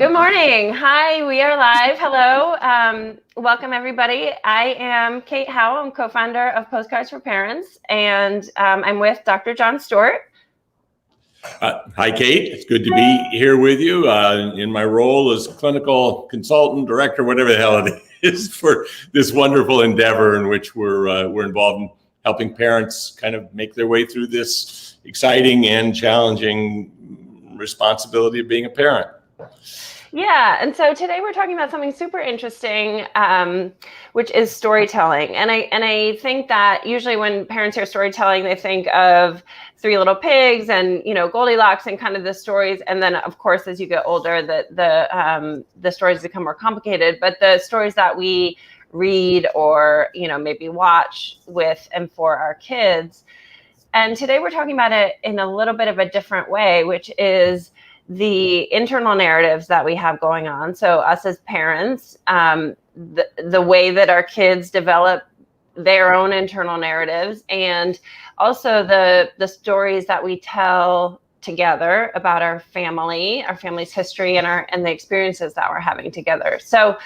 Good morning. Hi, we are live. Hello. Welcome, everybody. I am Kate Howe. I'm co-founder of Postcards for Parents, and I'm with Dr. John Stewart. Hi, Kate. It's good to be here with you in my role as clinical consultant, director, whatever the hell it is, for this wonderful endeavor in which we're involved in helping parents kind of make their way through this exciting and challenging responsibility of being a parent. Yeah, and so today we're talking about something super interesting, which is storytelling. And I think that usually when parents hear storytelling, they think of Three Little Pigs and Goldilocks and kind of the stories. And then, of course, as you get older, the stories become more complicated. But the stories that we read or maybe watch with and for our kids. And today we're talking about it in a little bit of a different way, which is the internal narratives that we have going on. So us as parents, the way that our kids develop their own internal narratives, and also the stories that we tell together about our family's history, and the experiences that we're having together. So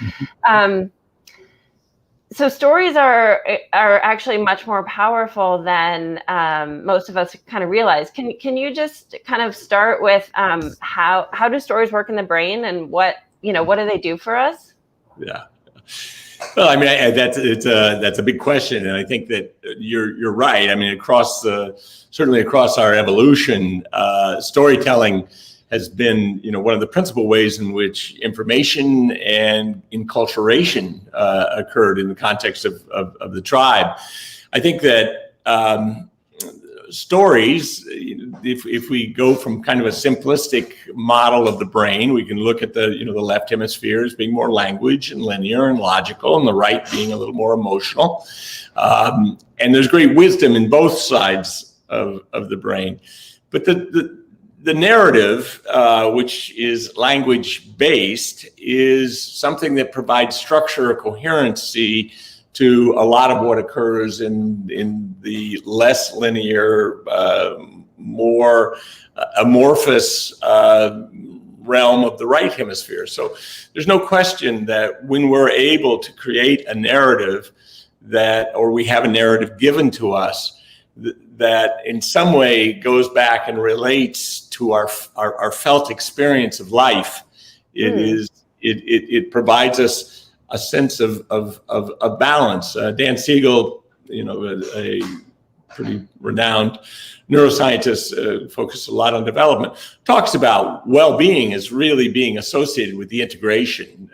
so stories are actually much more powerful than most of us kind of realize. Can you just kind of start with how do stories work in the brain, and what do they do for us? Yeah. Well, I mean, that's a big question, and I think that you're right. I mean, certainly across our evolution, storytelling has been, one of the principal ways in which information and enculturation occurred in the context of the tribe. I think that stories, if we go from kind of a simplistic model of the brain, we can look at the left hemisphere as being more language and linear and logical, and the right being a little more emotional. And there's great wisdom in both sides of the brain. But the narrative, which is language-based, is something that provides structure or coherency to a lot of what occurs in the less linear, more amorphous realm of the right hemisphere. So there's no question that when we're able to create a narrative or we have a narrative given to us, that in some way goes back and relates to our felt experience of life. It provides us a sense of balance. Dan Siegel, a pretty renowned neuroscientist, focused a lot on development, talks about well-being as really being associated with the integration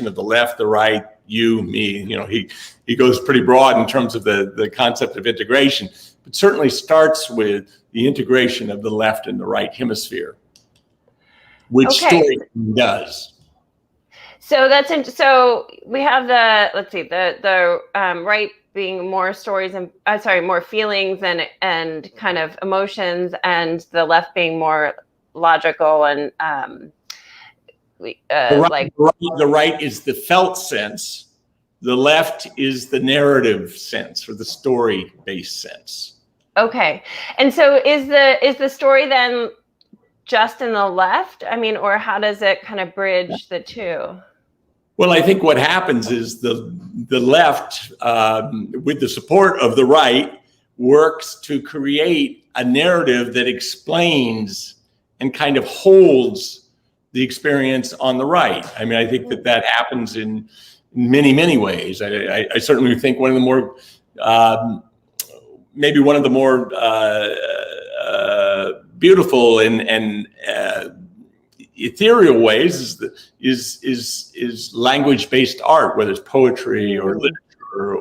of the left, the right, you, me. He goes pretty broad in terms of the concept of integration, but certainly starts with the integration of the left and the right hemisphere, which story does. So so we have the right being more stories and more feelings and kind of emotions, and the left being more logical and the right is the felt sense. The left is the narrative sense, or the story-based sense. Okay, and so is the story then just in the left? I mean, or how does it kind of bridge the two? Well, I think what happens is the left, with the support of the right, works to create a narrative that explains and kind of holds the experience on the right. I mean, I think that happens in many, many ways. I certainly think one of the more, maybe one of the more beautiful and ethereal ways is language-based art, whether it's poetry or literature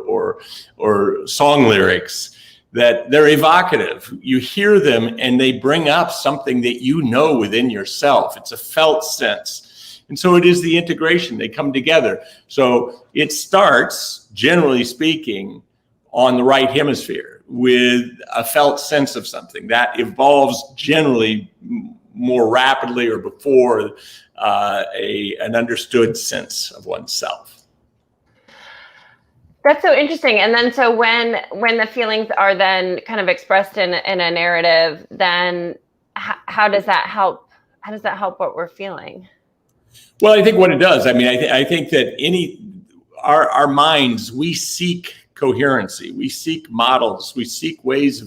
or song lyrics, that they're evocative. You hear them and they bring up something that within yourself. It's a felt sense. And so it is the integration. They come together. So it starts, generally speaking, on the right hemisphere with a felt sense of something that evolves generally more rapidly or before an understood sense of oneself. That's so interesting. And then so when the feelings are then kind of expressed in a narrative, then how does that help? How does that help what we're feeling? Well, I think what it does, I mean, I think that our minds, we seek coherency, we seek models, we seek ways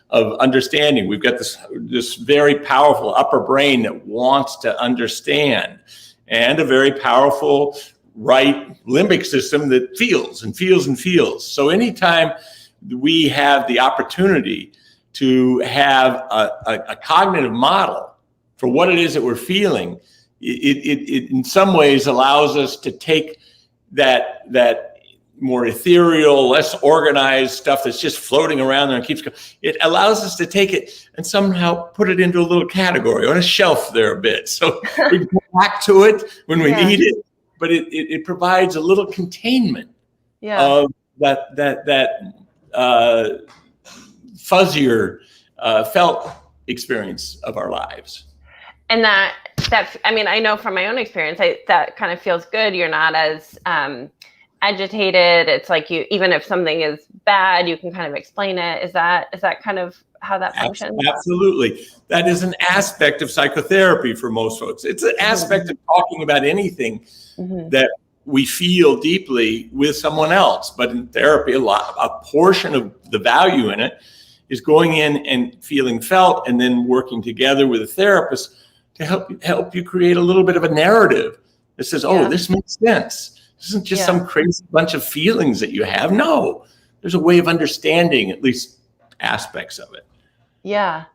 of understanding. We've got this very powerful upper brain that wants to understand, and a very powerful right limbic system that feels and feels and feels. So anytime we have the opportunity to have a cognitive model for what it is that we're feeling, it in some ways allows us to take that more ethereal, less organized stuff that's just floating around there and keeps going. It allows us to take it and somehow put it into a little category on a shelf there a bit. So we can go back to it when we need it, but it provides a little containment of that fuzzier felt experience of our lives. And that I mean, I know from my own experience, that kind of feels good. You're not as agitated. It's like even if something is bad, you can kind of explain it. Is that kind of how that functions? Absolutely. That is an aspect of psychotherapy for most folks. It's an aspect of talking about anything that we feel deeply with someone else. But in therapy, a portion of the value in it is going in and feeling felt, and then working together with a therapist to help you create a little bit of a narrative that says, oh, this makes sense. This isn't just some crazy bunch of feelings that you have. No, there's a way of understanding at least aspects of it. Yeah.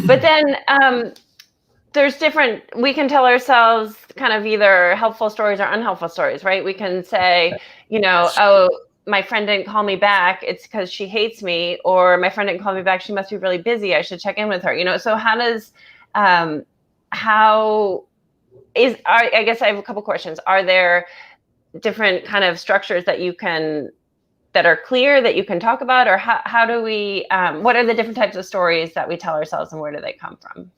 But then we can tell ourselves kind of either helpful stories or unhelpful stories, right? We can say, oh, my friend didn't call me back, it's because she hates me, or my friend didn't call me back, she must be really busy, I should check in with her. So how does I guess I have a couple questions. Are there different kind of structures that are clear that you can talk about, or how do we what are the different types of stories that we tell ourselves, and where do they come from?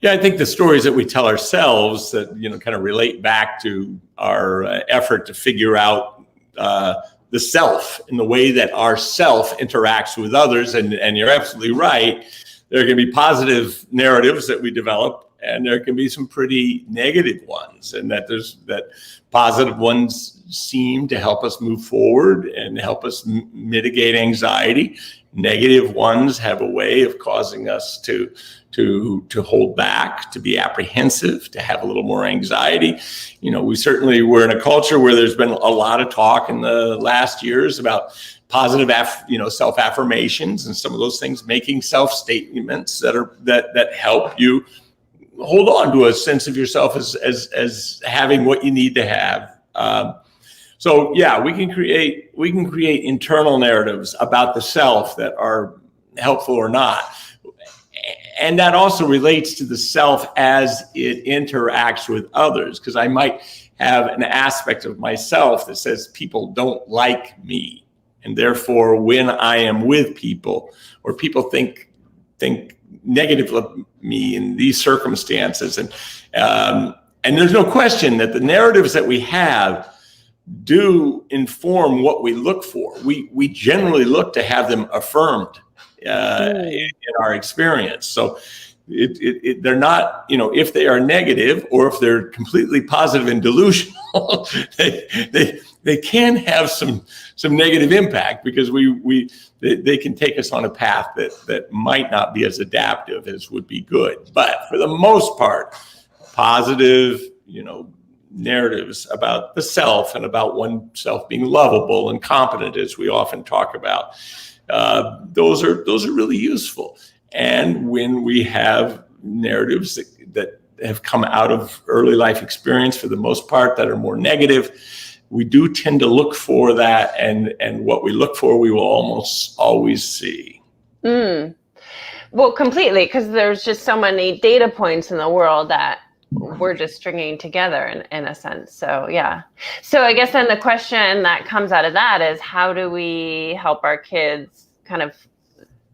Yeah, I think the stories that we tell ourselves that kind of relate back to our effort to figure out the self and the way that our self interacts with others. And you're absolutely right. There can be positive narratives that we develop, and there can be some pretty negative ones, and that positive ones seem to help us move forward and help us mitigate anxiety. Negative ones have a way of causing us to hold back, to be apprehensive, to have a little more anxiety. We're in a culture where there's been a lot of talk in the last years about positive, self-affirmations and some of those things, making self-statements that help you hold on to a sense of yourself as having what you need to have. We can create internal narratives about the self that are helpful or not. And that also relates to the self as it interacts with others, because I might have an aspect of myself that says people don't like me, and therefore when I am with people, or people think negative of me in these circumstances, and there's no question that the narratives that we have do inform what we look for. We generally look to have them affirmed in our experience. So they're not, if they are negative, or if they're completely positive and delusional, they can have some negative impact, because they can take us on a path that might not be as adaptive as would be good. But for the most part, positive, narratives about the self and about oneself being lovable and competent, as we often talk about, those are really useful. And when we have narratives that have come out of early life experience, for the most part, that are more negative, we do tend to look for that, and what we look for, we will almost always see. Well, completely, because there's just so many data points in the world that we're just stringing together in a sense. So I guess then the question that comes out of that is, how do we help our kids kind of,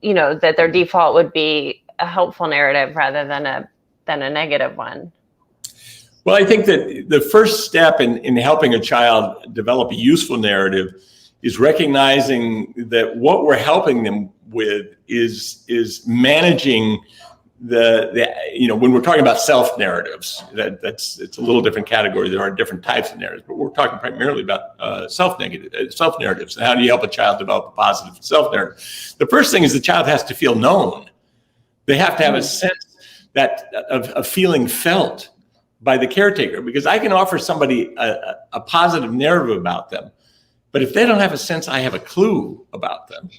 that their default would be a helpful narrative rather than a negative one? Well, I think that the first step in helping a child develop a useful narrative is recognizing that what we're helping them with is managing when we're talking about self narratives, it's a little different category. There are different types of narratives, but we're talking primarily about self narratives. How do you help a child develop a positive self narrative? The first thing is the child has to feel known. They have to have a sense of feeling felt by the caretaker, because I can offer somebody a positive narrative about them, but if they don't have a sense I have a clue about them,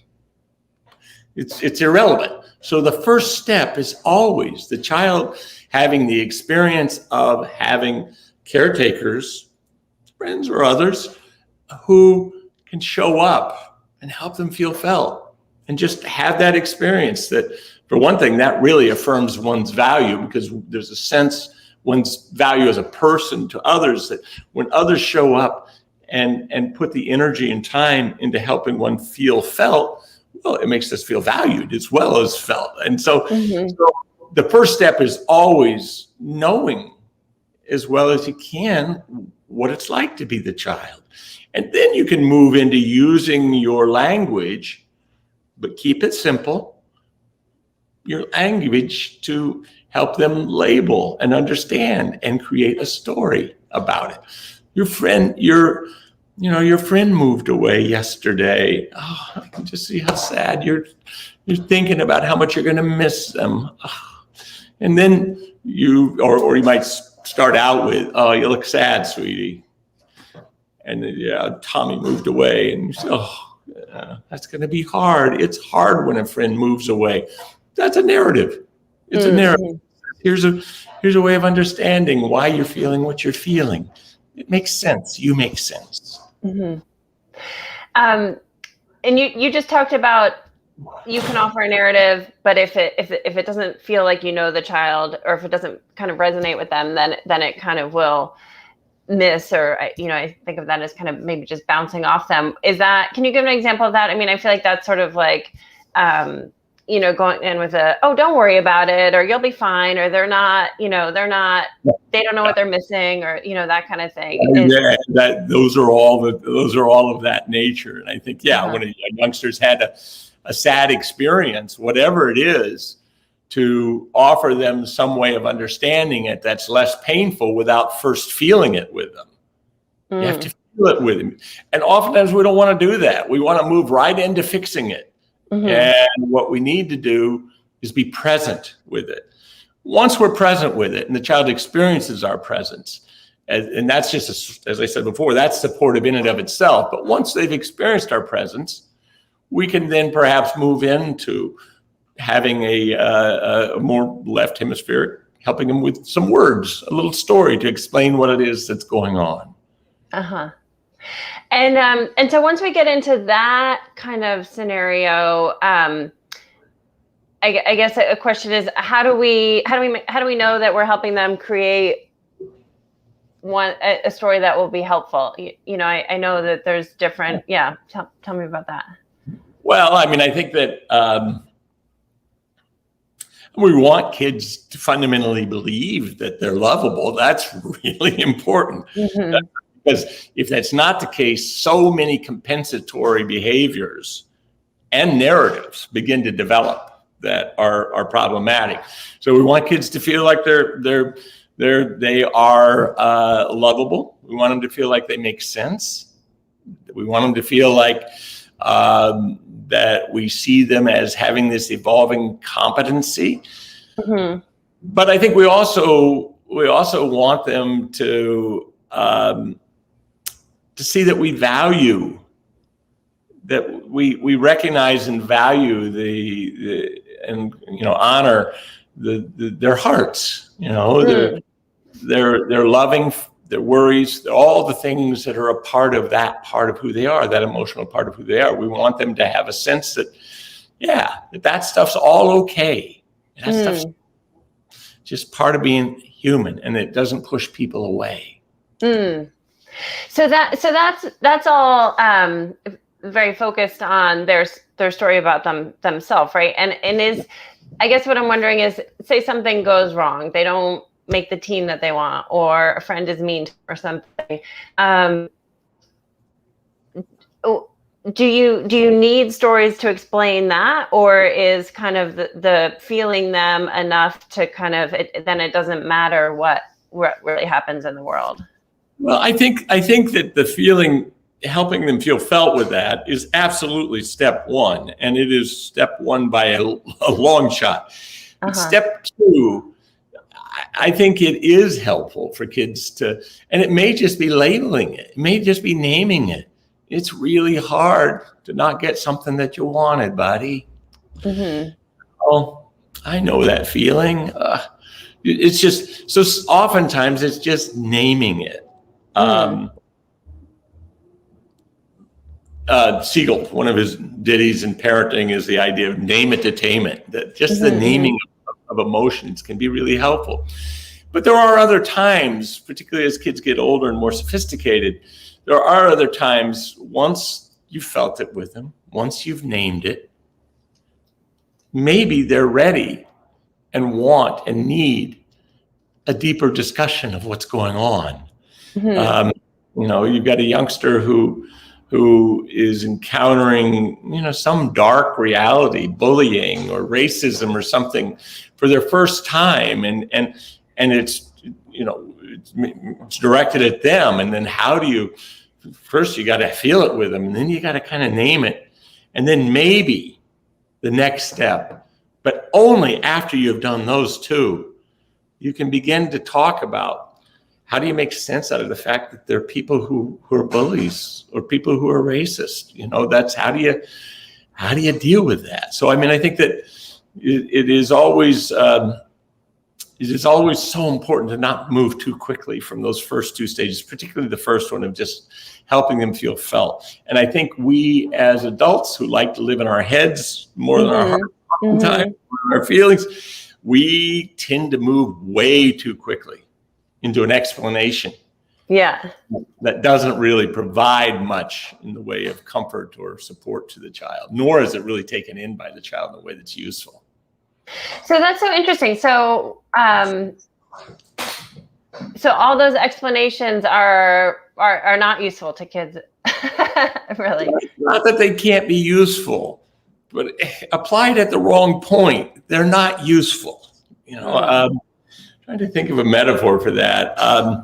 it's irrelevant. So the first step is always the child having the experience of having caretakers, friends or others, who can show up and help them feel felt, and just have that experience. That, for one thing, that really affirms one's value, because there's a sense one's value as a person to others, that when others show up and put the energy and time into helping one feel felt, well, it makes us feel valued as well as felt. And so the first step is always knowing as well as you can what it's like to be the child. And then you can move into using your language, but keep it simple, your language, to help them label and understand and create a story about it. Your friend moved away yesterday. Oh, I can just see how sad you're thinking about how much you're going to miss them. Oh. And then you might start out with, "Oh, you look sad, sweetie." And then, "Yeah, Tommy moved away." And you say, "Oh, that's going to be hard. It's hard when a friend moves away." That's a narrative. It's a narrative. Here's a way of understanding why you're feeling what you're feeling. It makes sense. You make sense. And you just talked about, you can offer a narrative, but if it doesn't feel like you know the child, or if it doesn't kind of resonate with them, then it kind of will miss, or I think of that as kind of maybe just bouncing off them. Can you give an example of that? I mean, I feel like that's sort of like going in with "Oh, don't worry about it," or "You'll be fine," or they don't know what they're missing, or that kind of thing. Those are all of that nature. And I think, when a youngster's had a sad experience, whatever it is, to offer them some way of understanding it that's less painful without first feeling it with them. You have to feel it with them. And oftentimes we don't want to do that. We want to move right into fixing it. And what we need to do is be present with it. Once we're present with it and the child experiences our presence, and that's just, as I said before, that's supportive in and of itself. But once they've experienced our presence, we can then perhaps move into having a more left hemispheric, helping them with some words, a little story to explain what it is that's going on. And so once we get into that kind of scenario, I guess a question is, how do we know that we're helping them create a story that will be helpful? I know that there's different. Yeah, tell me about that. Well, I mean, I think that we want kids to fundamentally believe that they're lovable. That's really important. Because if that's not the case, so many compensatory behaviors and narratives begin to develop that are problematic. So we want kids to feel like they are lovable. We want them to feel like they make sense. We want them to feel like that we see them as having this evolving competency. But I think we also want them to see that we value, that we recognize and value and honor their hearts, their loving, their worries, all the things that are a part of who they are, that emotional part of who they are. We want them to have a sense that, that stuff's all okay. That stuff's just part of being human, and it doesn't push people away. So that's all very focused on their story about themselves, right? And is, I guess what I'm wondering is, say something goes wrong, they don't make the team that they want, or a friend is mean or something. do you need stories to explain that, or is kind of the feeling them enough to kind of then it doesn't matter what really happens in the world? Well, I think that the feeling, helping them feel felt with that, is absolutely step one, and it is step one by a long shot. Step two, I think it is helpful for kids to, and it may just be labeling it, it may just be naming it. It's really hard to not get something that you wanted, buddy. Oh, I know that feeling. It's just, so oftentimes it's just naming it. Siegel, one of his ditties in parenting is the idea of name it to tame it, that just the naming of emotions can be really helpful. But there are other times, particularly as kids get older and more sophisticated, there are other times, once you felt it with them, once you've named it, maybe they're ready and want and need a deeper discussion of what's going on. You've got a youngster who is encountering, some dark reality, bullying or racism or something for their first time, and it's directed at them. And then how do you, first you got to feel it with them, and then you got to kind of name it, and then maybe the next step, but only after you've done those two, you can begin to talk about how do you make sense out of the fact that there are people who are bullies or people who are racist. That's how do you deal with that? So, I think that it is always so important to not move too quickly from those first two stages, particularly the first one of just helping them feel felt. And I think we as adults who like to live in our heads more than our hearts, sometimes our feelings, we tend to move way too quickly into an explanation that doesn't really provide much in the way of comfort or support to the child, nor is it really taken in by the child in a way that's useful. So that's so interesting. So all those explanations are not useful to kids, really. Not that they can't be useful, but applied at the wrong point, they're not useful. Trying to think of a metaphor for that. I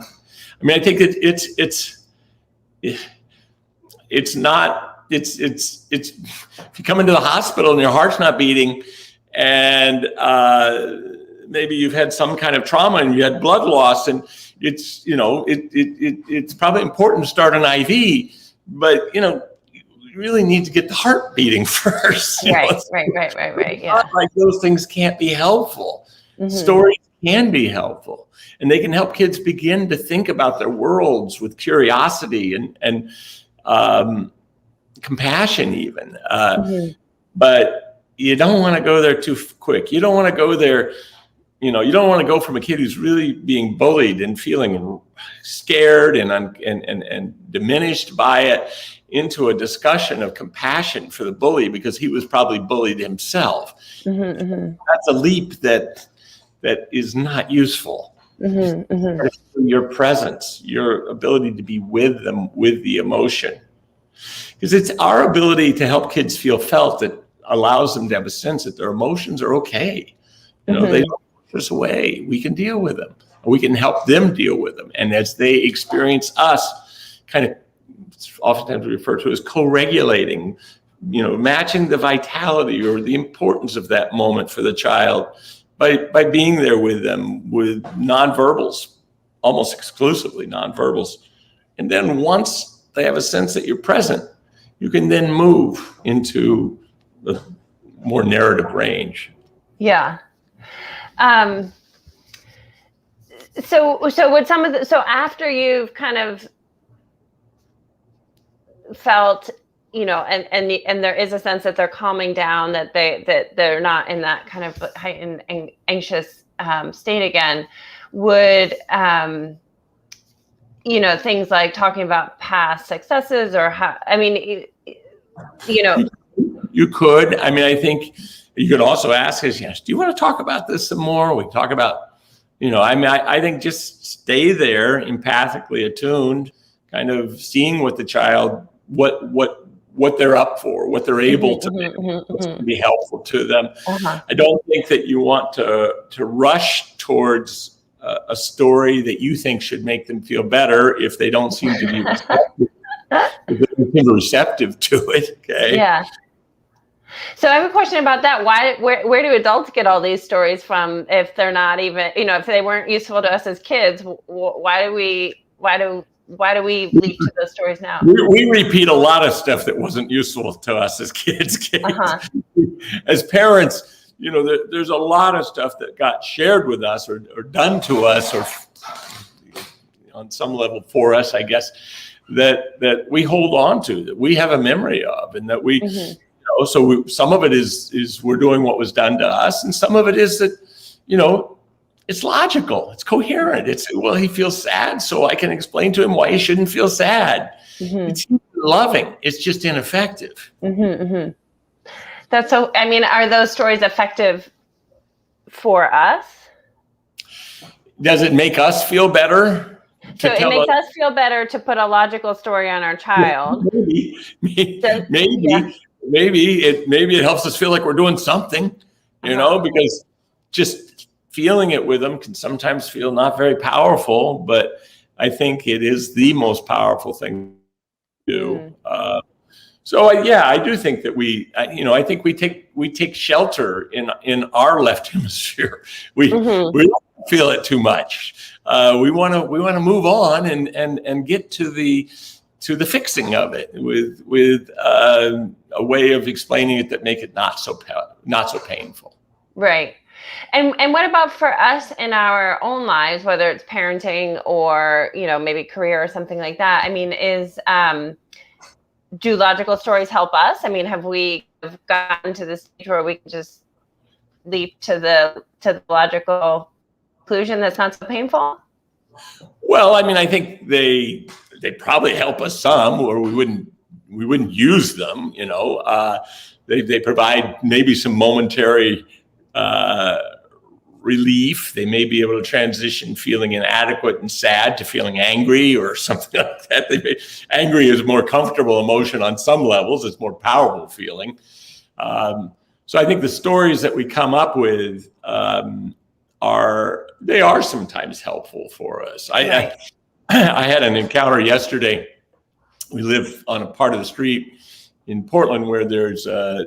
think that it's not, if you come into the hospital and your heart's not beating, and maybe you've had some kind of trauma and you had blood loss, and it's probably important to start an IV, but you really need to get the heart beating first. Right. Yeah. Not like those things can't be helpful. Stories can be helpful, and they can help kids begin to think about their worlds with curiosity and compassion even. But you don't want to go there too quick. You don't want to go there, you don't want to go from a kid who's really being bullied and feeling scared and diminished by it into a discussion of compassion for the bully because he was probably bullied himself. That's a leap that is not useful. Your presence, your ability to be with them, with the emotion. Because it's our ability to help kids feel felt that allows them to have a sense that their emotions are okay. They don't push us away. We can deal with them. We can help them deal with them. And as they experience us, kind of oftentimes referred to as co-regulating, matching the vitality or the importance of that moment for the child, by being there with them with nonverbals, almost exclusively nonverbals. And then once they have a sense that you're present, you can then move into a more narrative range. Yeah. So with so after you've kind of felt, and there is a sense that they're calming down, that they're not in that kind of heightened anxious state again, would things like talking about past successes or you could. I think you could also ask us, do you want to talk about this some more? We can talk about, I think just stay there, empathically attuned, kind of seeing what the child, what what they're up for, what they're able to do, what's going to be helpful to them. I don't think that you want to rush towards a story that you think should make them feel better if they don't seem to be receptive to it. Okay. Yeah. So I have a question about that. Where do adults get all these stories from if they're not even, if they weren't useful to us as kids? Why do we leap to those stories now? We repeat a lot of stuff that wasn't useful to us as kids. As parents, there's a lot of stuff that got shared with us or done to us or on some level for us, I guess, that we hold on to, that we have a memory of, and that we, so some of it is we're doing what was done to us, and some of it is that, it's logical, it's coherent. It's, well, he feels sad, so I can explain to him why he shouldn't feel sad. It's loving. It's just ineffective. That's so, are those stories effective for us? Does it make us feel better? So it makes us feel better to put a logical story on our child. Maybe it helps us feel like we're doing something, because just feeling it with them can sometimes feel not very powerful, but I think it is the most powerful thing to do. So I do think that I think we take shelter in our left hemisphere. We don't feel it too much. We want to move on and get to the fixing of it with a way of explaining it that make it not so painful. Right. And what about for us in our own lives, whether it's parenting or, maybe career or something like that? Do logical stories help us? Have we gotten to the stage where we can just leap to the logical conclusion that's not so painful? Well, I think they probably help us some, or we wouldn't use them. They provide maybe some momentary relief. They may be able to transition feeling inadequate and sad to feeling angry or something like that. Angry is a more comfortable emotion on some levels. It's more powerful feeling. So I think the stories that we come up with are sometimes helpful for us. Right. I had an encounter yesterday. We live on a part of the street in Portland where there's a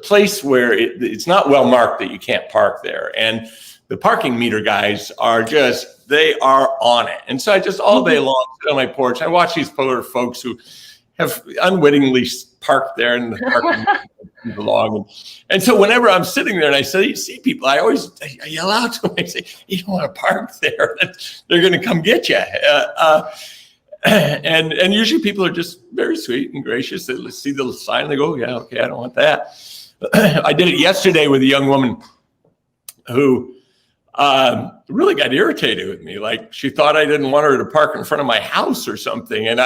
place where it's not well marked that you can't park there. And the parking meter guys they are on it. And so I just all day long sit on my porch. I watch these poor folks who have unwittingly parked there in the parking meter belong. And so whenever I'm sitting there and I see people, I yell out to them. I say, you don't want to park there. They're going to come get you. And usually people are just very sweet and gracious. They see the sign and they go, yeah, okay, I don't want that. I did it yesterday with a young woman who really got irritated with me. Like she thought I didn't want her to park in front of my house or something. And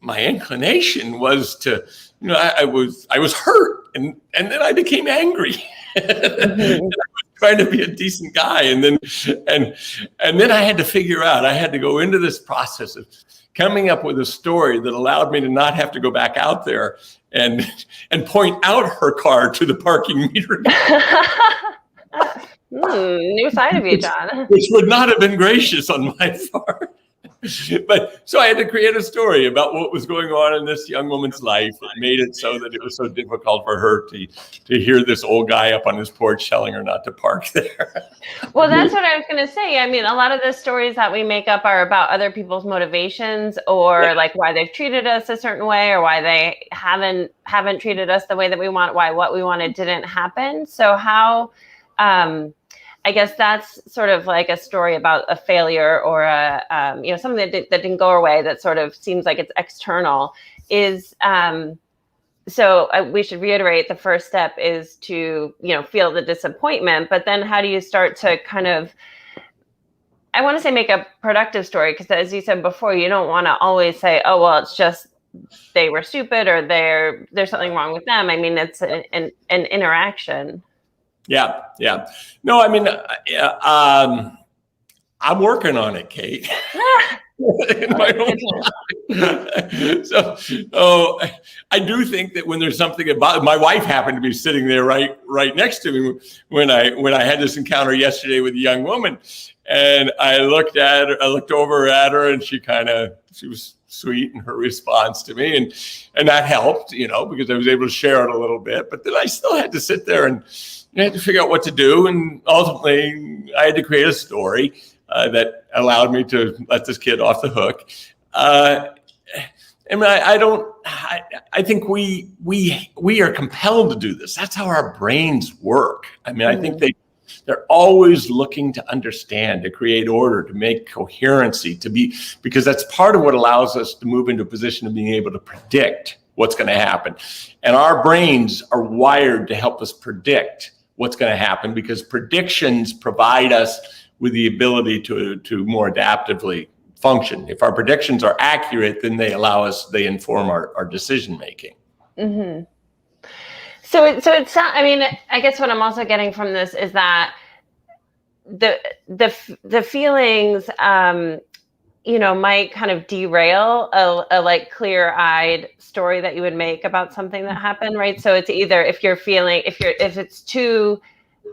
my inclination was to, I was hurt and then I became angry. Trying to be a decent guy, and then I had to figure out. I had to go into this process of coming up with a story that allowed me to not have to go back out there and point out her car to the parking meter. New side of you, John. Which would not have been gracious on my part. But so I had to create a story about what was going on in this young woman's life. It made it so that it was so difficult for her to hear this old guy up on his porch telling her not to park there. Well, that's what I was going to say. A lot of the stories that we make up are about other people's motivations or like why they've treated us a certain way or why they haven't treated us the way that we want, why what we wanted didn't happen. So how, I guess that's sort of like a story about a failure or something that didn't go our way that sort of seems like it's external is, we should reiterate the first step is to, feel the disappointment, but then how do you start to kind of, I want to say make a productive story because as you said before, you don't want to always say, oh, well, it's just they were stupid or there's something wrong with them. It's an interaction. Yeah. No, I'm working on it, Kate. in my own life. So I do think that when there's something about, my wife happened to be sitting there right next to me when I had this encounter yesterday with a young woman, and I looked over at her, and she was sweet in her response to me, and that helped, because I was able to share it a little bit. But then I still had to sit there and I had to figure out what to do, and ultimately I had to create a story that allowed me to let this kid off the hook. I think we are compelled to do this. That's how our brains work. I mean, I think they're always looking to understand, to create order, to make coherency, because that's part of what allows us to move into a position of being able to predict what's going to happen. And our brains are wired to help us predict what's going to happen, because predictions provide us with the ability to more adaptively function. If our predictions are accurate, then they inform our decision making. Mm-hmm. So it's not, I mean, I guess what I'm also getting from this is that the feelings, might kind of derail a like clear-eyed story that you would make about something that happened, right? So it's either if it's too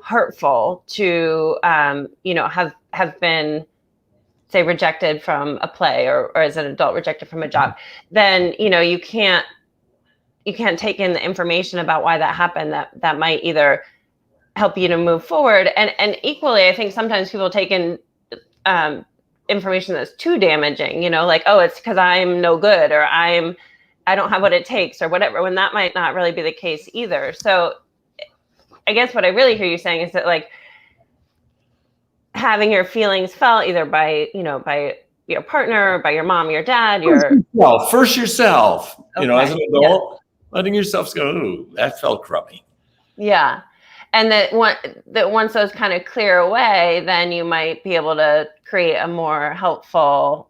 hurtful to, have been, say, rejected from a play or as an adult rejected from a job, then, you can't take in the information about why that happened that might either help you to move forward. And equally, I think sometimes people take in information that's too damaging, like, oh, it's because I'm no good, or I don't have what it takes, or whatever, when that might not really be the case either. So I guess what I really hear you saying is that, like, having your feelings felt either by your partner, by your mom, your dad, first yourself, okay. As an adult, letting yourself go, ooh, that felt crummy. Yeah. And that once those kind of clear away, then you might be able to create a more helpful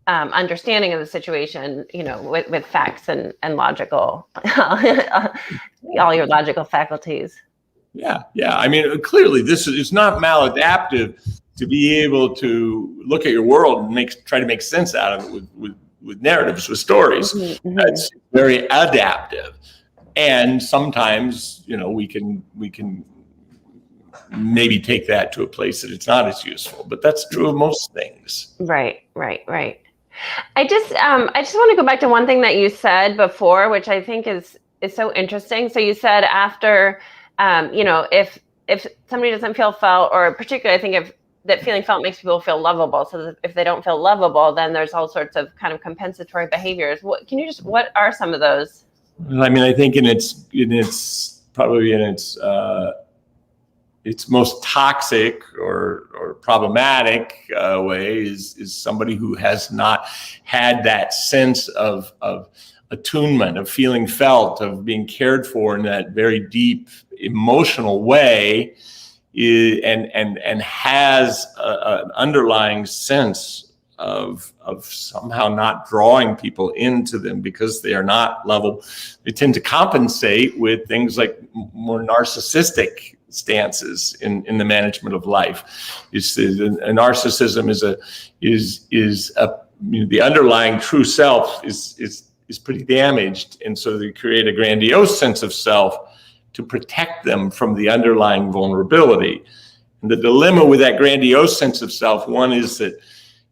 understanding of the situation, with facts and logical, all your logical faculties. Yeah. I mean, clearly it's not maladaptive to be able to look at your world and try to make sense out of it with narratives, with stories. Mm-hmm. That's very adaptive. And sometimes, we can maybe take that to a place that it's not as useful, but that's true of most things. Right. I just want to go back to one thing that you said before, which I think is so interesting. So you said after, if somebody doesn't feel felt, or particularly I think if that feeling felt makes people feel lovable. So if they don't feel lovable, then there's all sorts of kind of compensatory behaviors. What are some of those? I mean, I think its most toxic or problematic way is somebody who has not had that sense of attunement, of feeling felt, of being cared for in that very deep emotional way, and has an underlying sense of somehow not drawing people into them because they are not level. They tend to compensate with things like more narcissistic stances in the management of life. Narcissism is the underlying true self is pretty damaged, and so they create a grandiose sense of self to protect them from the underlying vulnerability. And the dilemma with that grandiose sense of self, one is that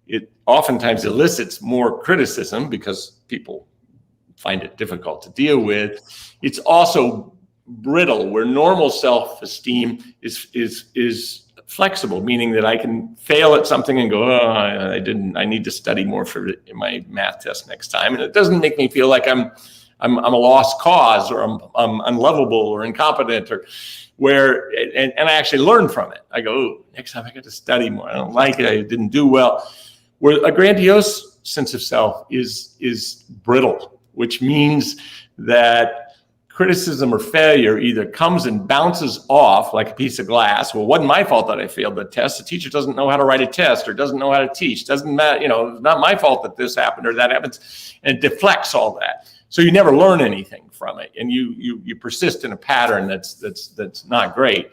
it oftentimes elicits more criticism because people find it difficult to deal with. It's also brittle, where normal self-esteem is flexible, meaning that I can fail at something and go, oh, I need to study more for my math test next time. And it doesn't make me feel like I'm a lost cause, or I'm unlovable or incompetent, and I actually learn from it. I go, oh, next time I got to study more. I don't like it. I didn't do well. Where a grandiose sense of self is brittle, which means that criticism or failure either comes and bounces off like a piece of glass. Well, it wasn't my fault that I failed the test. The teacher doesn't know how to write a test, or doesn't know how to teach. Doesn't matter, it's not my fault that this happened or that happens, and it deflects all that. So you never learn anything from it, and you persist in a pattern that's not great.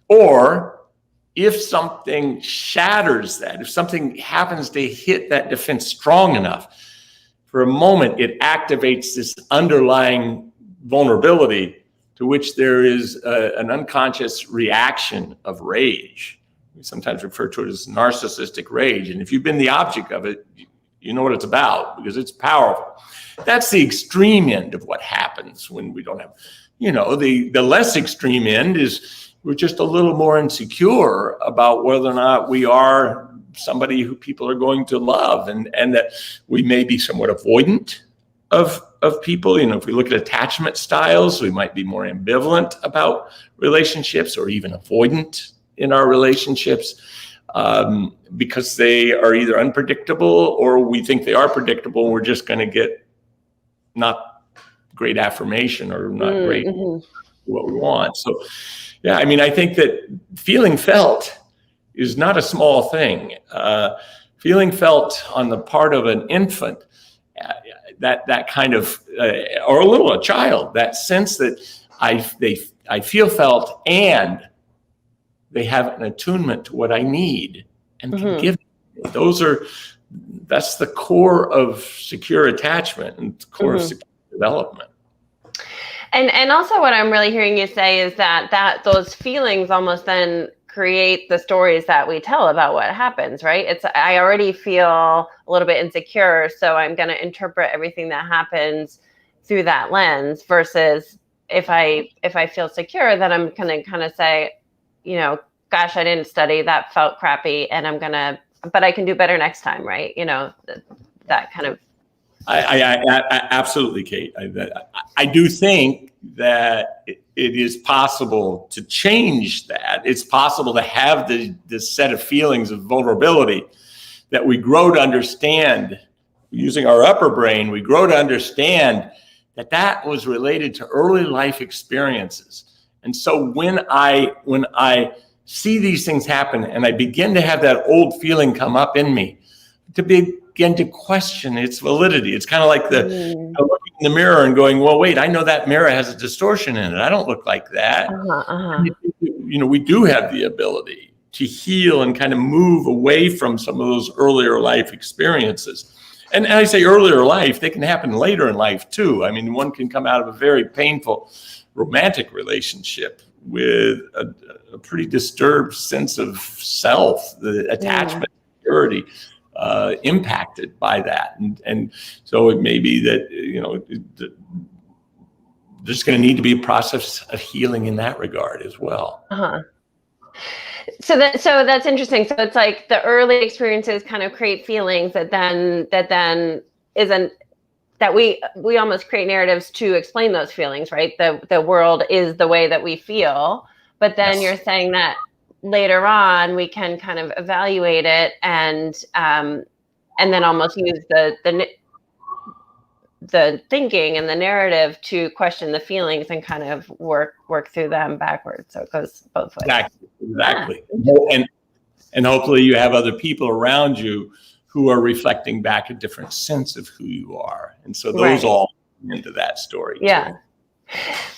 Or if something shatters that, if something happens to hit that defense strong enough, for a moment, it activates this underlying vulnerability to which there is an unconscious reaction of rage. We sometimes refer to it as narcissistic rage. And if you've been the object of it, you know what it's about because it's powerful. That's the extreme end of what happens when we don't have, the less extreme end is we're just a little more insecure about whether or not we are somebody who people are going to love, and that we may be somewhat avoidant of people. If we look at attachment styles, we might be more ambivalent about relationships or even avoidant in our relationships because they are either unpredictable or we think they are predictable and we're just going to get not great affirmation or not great what we want. So, yeah, I think that feeling felt is not a small thing. Feeling felt on the part of an infant, that kind of, or a child, that sense that I feel felt and they have an attunement to what I need and can give me. That's the core of secure attachment and the core of secure development. And also what I'm really hearing you say is that those feelings almost then create the stories that we tell about what happens, right? I already feel a little bit insecure, so I'm going to interpret everything that happens through that lens versus if I feel secure, then I'm going to kind of say, gosh, I didn't study, that felt crappy, and but I can do better next time, right? That kind of. I absolutely, Kate. I do think that it is possible to change that. It's possible to have this set of feelings of vulnerability that we grow to understand using our upper brain. We grow to understand that was related to early life experiences. And so when I see these things happen and I begin to have that old feeling come up in me, to begin to question its validity. It's kind of like looking in the mirror and going, well, wait, I know that mirror has a distortion in it. I don't look like that. We do have the ability to heal and kind of move away from some of those earlier life experiences. And I say earlier life, they can happen later in life too. One can come out of a very painful romantic relationship with a pretty disturbed sense of self, the attachment, security, impacted by that. And so it may be that, there's going to need to be a process of healing in that regard as well. So that's interesting. So it's like the early experiences kind of create feelings that then isn't, that we almost create narratives to explain those feelings, right? The world is the way that we feel, but then you're saying that later on we can kind of evaluate it and then almost use the thinking and the narrative to question the feelings and kind of work through them backwards. So it goes both ways. Exactly. Yeah. And hopefully you have other people around you who are reflecting back a different sense of who you are. And so those all into that story. Yeah. Too.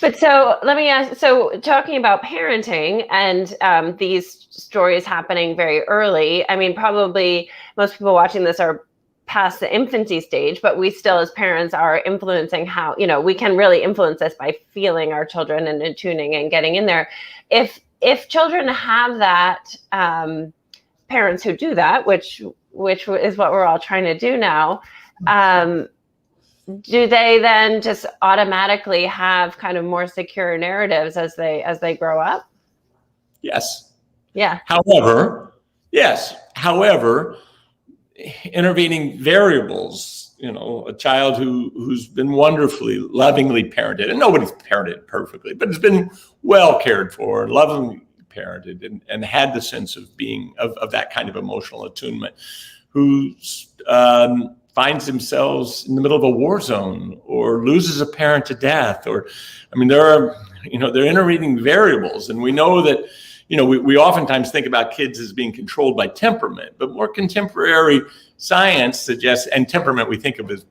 But so let me ask, so talking about parenting and these stories happening very early, probably most people watching this are past the infancy stage, but we still as parents are influencing how, we can really influence this by feeling our children and attuning and getting in there. If children have that, parents who do that, which is what we're all trying to do now, do they then just automatically have kind of more secure narratives as they grow up? Yes. Yeah. However, intervening variables, a child who's been wonderfully, lovingly parented, and nobody's parented perfectly, but it's been well cared for, lovingly parented, and had the sense of being of that kind of emotional attunement, who finds themselves in the middle of a war zone or loses a parent to death, or there are there are intervening variables, and we know that we oftentimes think about kids as being controlled by temperament, but more contemporary science suggests, and temperament we think of as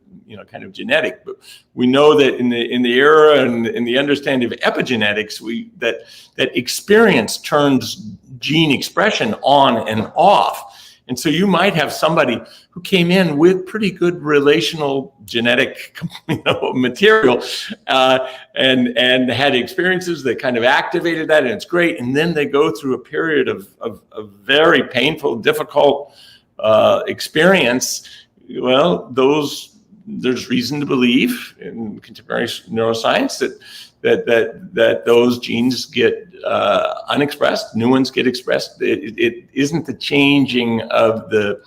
kind of genetic, but we know that in the era and in the understanding of epigenetics, that experience turns gene expression on and off. And so you might have somebody who came in with pretty good relational genetic material and had experiences that kind of activated that, and it's great. And then they go through a period of very painful, difficult experience. Well, there's reason to believe in contemporary neuroscience that those genes get unexpressed, new ones get expressed. It isn't the changing of the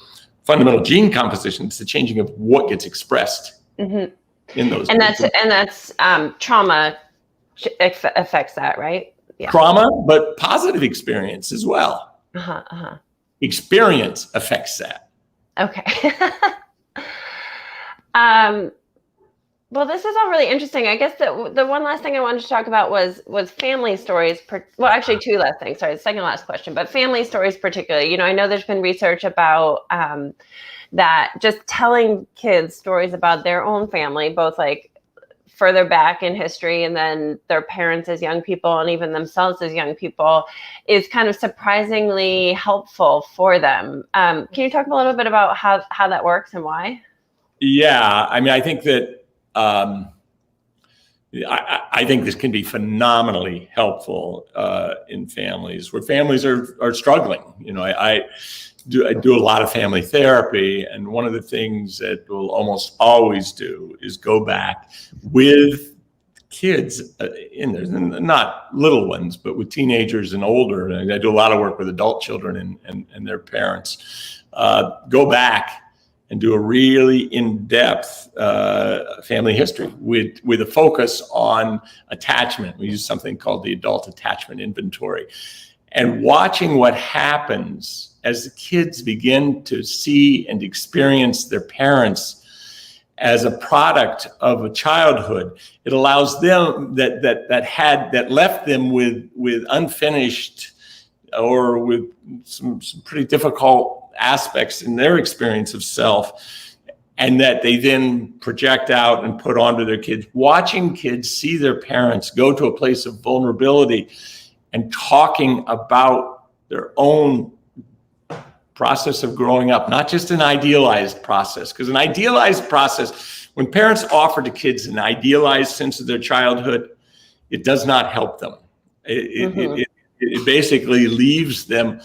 fundamental gene composition; it's the changing of what gets expressed in those. And that's trauma affects that, right? Yeah. Trauma, but positive experience as well. Experience affects that. Okay. Well, this is all really interesting. I guess the one last thing I wanted to talk about was family stories. Well, actually, two last things. Sorry, the second last question, but family stories particularly. I know there's been research about that just telling kids stories about their own family, both like further back in history and then their parents as young people and even themselves as young people is kind of surprisingly helpful for them. Can you talk a little bit about how that works and why? Yeah, I mean, I think that I think this can be phenomenally helpful in families where families are struggling. I do a lot of family therapy, and one of the things that we'll almost always do is go back with kids in there, not little ones, but with teenagers and older. And I do a lot of work with adult children and their parents. Go back and do a really in-depth family history with a focus on attachment. We use something called the adult attachment inventory. And watching what happens as the kids begin to see and experience their parents as a product of a childhood, it allows them that left them with unfinished or with some pretty difficult aspects in their experience of self, and that they then project out and put onto their kids. Watching kids see their parents go to a place of vulnerability and talking about their own process of growing up, not just an idealized process, because an idealized process, when parents offer to kids an idealized sense of their childhood, it does not help them. It basically leaves them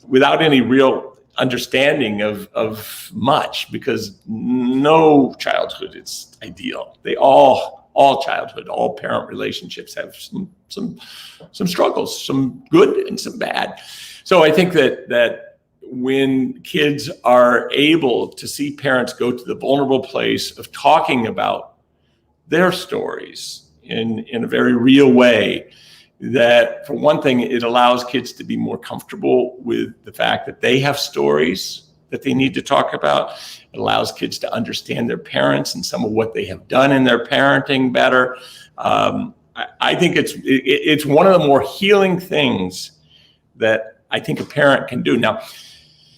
without any real understanding of much, because no childhood is ideal. They all childhood, all parent relationships have some struggles, some good and some bad. So I think that when kids are able to see parents go to the vulnerable place of talking about their stories in a very real way, that for one thing, it allows kids to be more comfortable with the fact that they have stories that they need to talk about. It allows kids to understand their parents and some of what they have done in their parenting better. I think it's one of the more healing things that I think a parent can do. Now,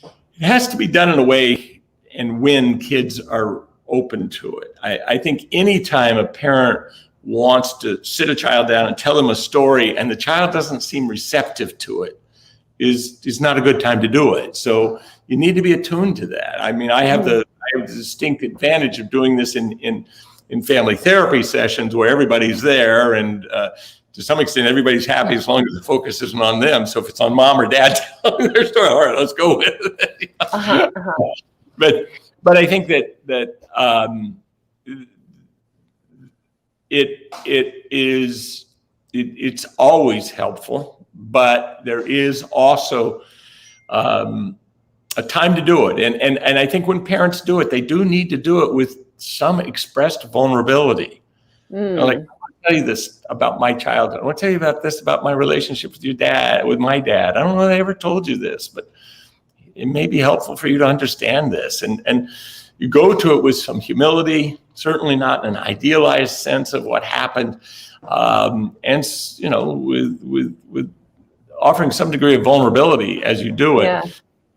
it has to be done in a way and when kids are open to it. I think anytime a parent wants to sit a child down and tell them a story and the child doesn't seem receptive to it is not a good time to do it. So you need to be attuned to that. I mean, I have the distinct advantage of doing this in family therapy sessions where everybody's there, and to some extent everybody's happy as long as the focus isn't on them. So if it's on mom or dad telling their story, all right, let's go with it. But I think that it's always helpful, but there is also a time to do it. And I think when parents do it, they do need to do it with some expressed vulnerability. Like, I want to tell you this about my childhood. I want to tell you about this about my relationship with my dad. I don't know if I ever told you this, but it may be helpful for you to understand this. And you go to it with some humility, certainly not an idealized sense of what happened, and with offering some degree of vulnerability as you do it. Yeah.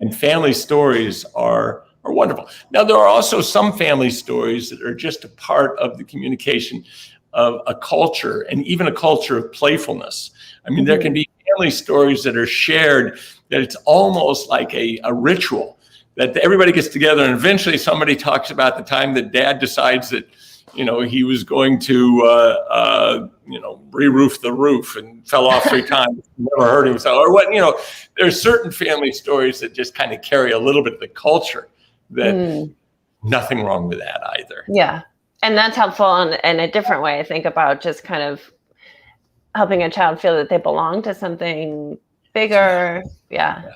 And family stories are wonderful. Now, there are also some family stories that are just a part of the communication of a culture, and even a culture of playfulness. I mean, there can be family stories that are shared, that it's almost like a ritual, that everybody gets together and eventually somebody talks about the time that dad decides that, he was going to, re-roof the roof and fell off 3 times, never hurt himself, or what, there's certain family stories that just kind of carry a little bit of the culture that nothing wrong with that either. Yeah. And that's helpful in a different way. I think about just kind of helping a child feel that they belong to something bigger. Yeah.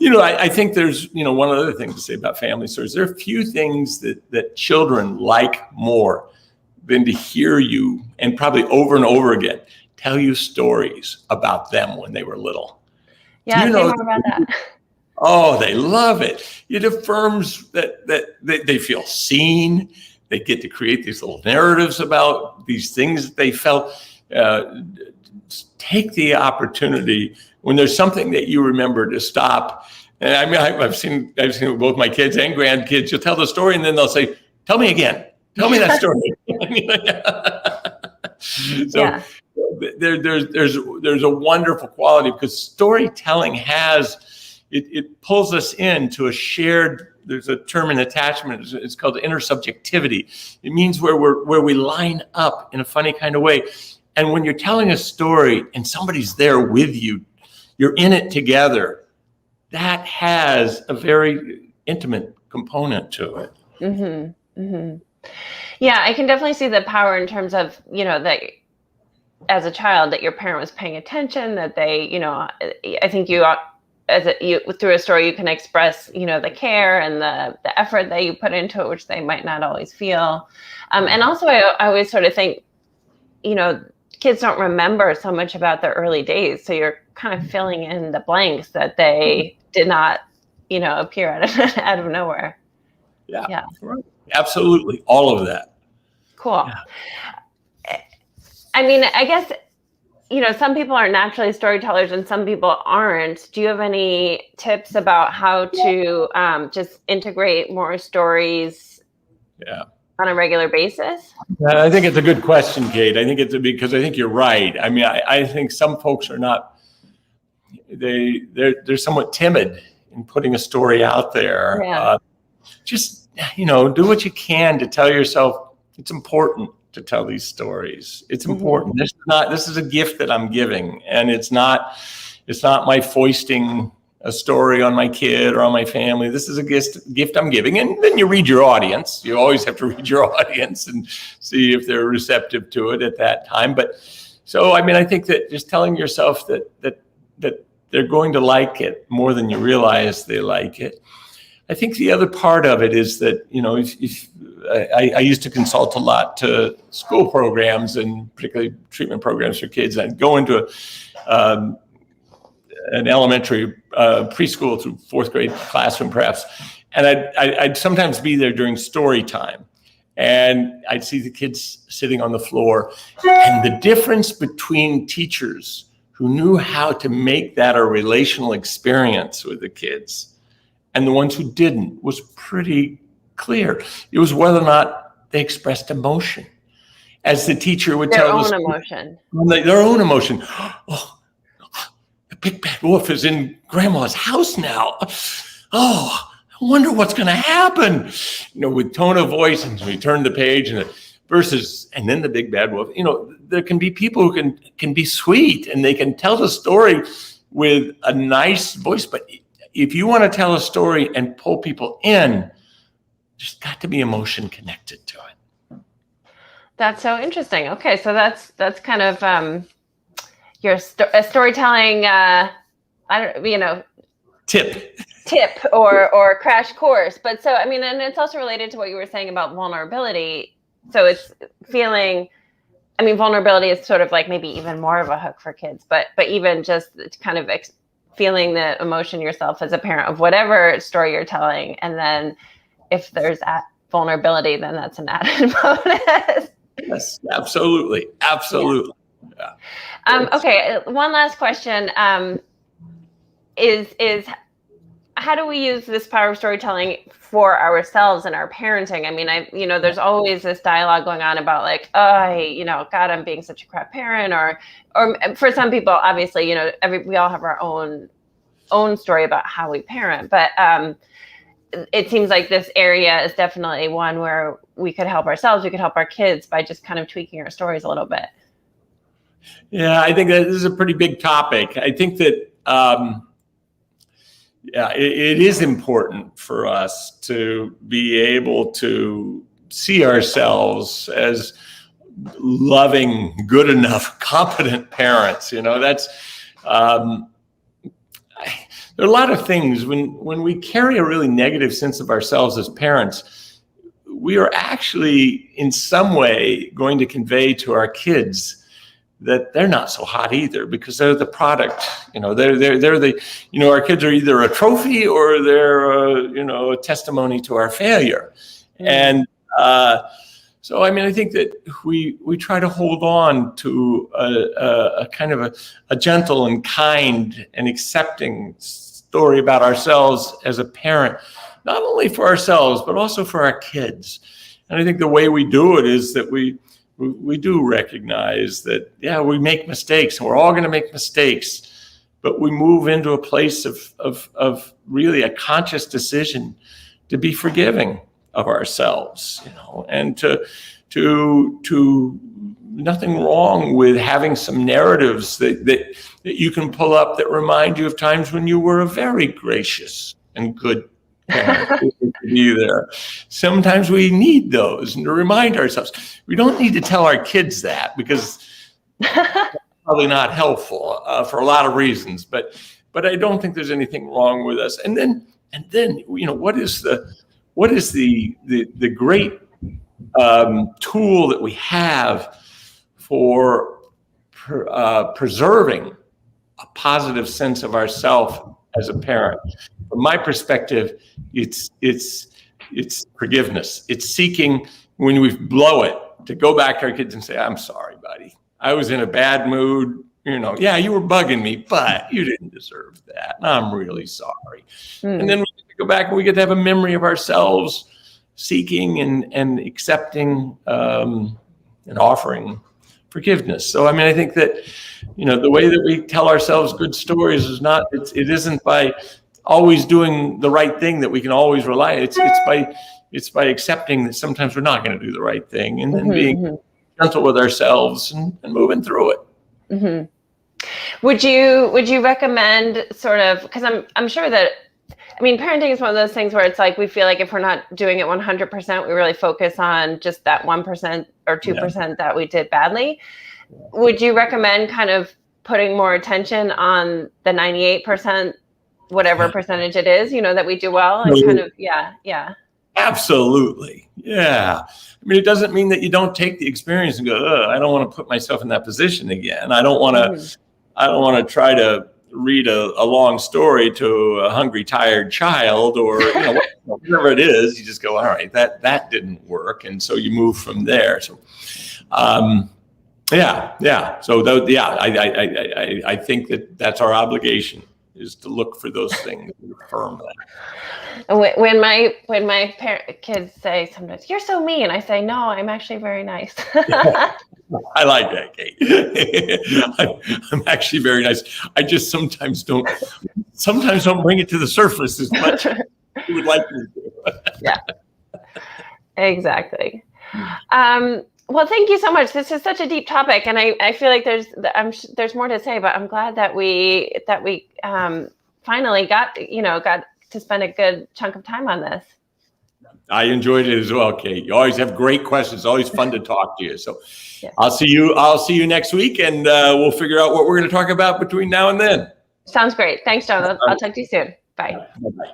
I think there's, one other thing to say about family stories. There are few things that children like more than to hear you, and probably over and over again, tell you stories about them when they were little. Yeah, say more about that. Oh, they love it. It affirms that they feel seen. They get to create these little narratives about these things that they felt. Take the opportunity when there's something that you remember to stop. And I mean, I've seen with both my kids and grandkids. You'll tell the story, and then they'll say, "Tell me again. Tell me that story." So there's a wonderful quality, because storytelling it pulls us into a shared. There's a term in attachment. It's called intersubjectivity. It means where we line up in a funny kind of way. And when you're telling a story and somebody's there with you, you're in it together. That has a very intimate component to it. Mm-hmm. Mm-hmm. Yeah, I can definitely see the power in terms of, that as a child, that your parent was paying attention, that they, I think you through a story, you can express, the care and the effort that you put into it, which they might not always feel. And also, I always sort of think, kids don't remember so much about their early days. So you're kind of filling in the blanks that they did not, appear out of nowhere. Yeah. Right. Absolutely. All of that. Cool. Yeah. I mean, I guess, some people are naturally storytellers and some people aren't. Do you have any tips about how to just integrate more stories on a regular basis? I think it's a good question, Kate. I think because I think you're right. I mean, I think some folks are not, they're somewhat timid in putting a story out there. Yeah. Just, do what you can to tell yourself it's important to tell these stories. It's important. This is a gift that I'm giving, and it's not my foisting a story on my kid or on my family. This is a gift I'm giving. And then you read your audience. You always have to read your audience and see if they're receptive to it at that time. But so, I mean, I think that just telling yourself that they're going to like it more than you realize they like it. I think the other part of it is that, I used to consult a lot to school programs, and particularly treatment programs for kids. I'd go into an elementary preschool through 4th grade classroom perhaps, and I'd sometimes be there during story time, and I'd see the kids sitting on the floor, and the difference between teachers who knew how to make that a relational experience with the kids and the ones who didn't was pretty clear. It was whether or not they expressed emotion. As the teacher would tell us, their own emotion. Oh, the big bad wolf is in grandma's house now. Oh, I wonder what's going to happen. With tone of voice, and we turn the page and versus, and then the big bad wolf. There can be people who can be sweet and they can tell the story with a nice voice, but if you want to tell a story and pull people in, there's got to be emotion connected to it. That's so interesting. Okay, so that's kind of your storytelling. Tip or crash course. But so, I mean, and it's also related to what you were saying about vulnerability. So it's feeling. I mean, vulnerability is sort of like maybe even more of a hook for kids, but even just kind of feeling the emotion yourself as a parent of whatever story you're telling, and then if there's vulnerability, then that's an added bonus. Yes, absolutely. Yeah. Okay, one last question is how do we use this power of storytelling for ourselves and our parenting? I mean, there's always this dialogue going on about like, oh, God, I'm being such a crap parent, or for some people, obviously, we all have our own story about how we parent, but it seems like this area is definitely one where we could help ourselves, we could help our kids by just kind of tweaking our stories a little bit. Yeah, I think that this is a pretty big topic. I think that, it is important for us to be able to see ourselves as loving, good enough, competent parents. That's, there are a lot of things when we carry a really negative sense of ourselves as parents, we are actually in some way going to convey to our kids that they're not so hot either, because they're the product. They're the, our kids are either a trophy or they're a testimony to our failure. And so, I think that we try to hold on to a kind of a gentle and kind and accepting story about ourselves as a parent, not only for ourselves, but also for our kids. And I think the way we do it is that we do recognize that, we make mistakes, and we're all going to make mistakes, but we move into a place of really a conscious decision to be forgiving of ourselves, and to nothing wrong with having some narratives that you can pull up that remind you of times when you were a very gracious and good parent. Be there. Sometimes we need those and to remind ourselves. We don't need to tell our kids that, because it's probably not helpful for a lot of reasons. But I don't think there's anything wrong with us. And then what is the great tool that we have for preserving a positive sense of ourself as a parent? From my perspective, it's forgiveness. It's seeking, when we blow it, to go back to our kids and say, I'm sorry, buddy. I was in a bad mood. You were bugging me, but you didn't deserve that. I'm really sorry. And then we get to go back and we get to have a memory of ourselves seeking and accepting and offering forgiveness. So, I think that, the way that we tell ourselves good stories is it isn't by always doing the right thing that we can always rely on. It's by accepting that sometimes we're not going to do the right thing, and then being gentle with ourselves and moving through it. Mm-hmm. Would you recommend sort of, because I'm sure that, parenting is one of those things where it's like we feel like if we're not doing it 100%, we really focus on just that 1% or 2% that we did badly. Would you recommend kind of putting more attention on the 98%, whatever percentage it is, that we do well, and kind of, Absolutely. Yeah. It doesn't mean that you don't take the experience and go, I don't want to put myself in that position again. I don't want to try to read a long story to a hungry, tired child, or whatever it is. You just go, all right, that didn't work, and so you move from there. So, So I think that's our obligation, is to look for those things and affirm that. When my kids say sometimes, "You're so mean," I say, "No, I'm actually very nice." I like that, Kate. I'm actually very nice. I just sometimes don't bring it to the surface as much as you would like me to. Yeah, exactly. Well, thank you so much. This is such a deep topic, and I feel like there's more to say, but I'm glad that we finally got to spend a good chunk of time on this. I enjoyed it as well, Kate. You always have great questions. It's always fun to talk to you. So yeah. I'll see you next week, and we'll figure out what we're going to talk about between now and then. Sounds great. Thanks, John. I'll talk to you soon. Bye. Bye-bye.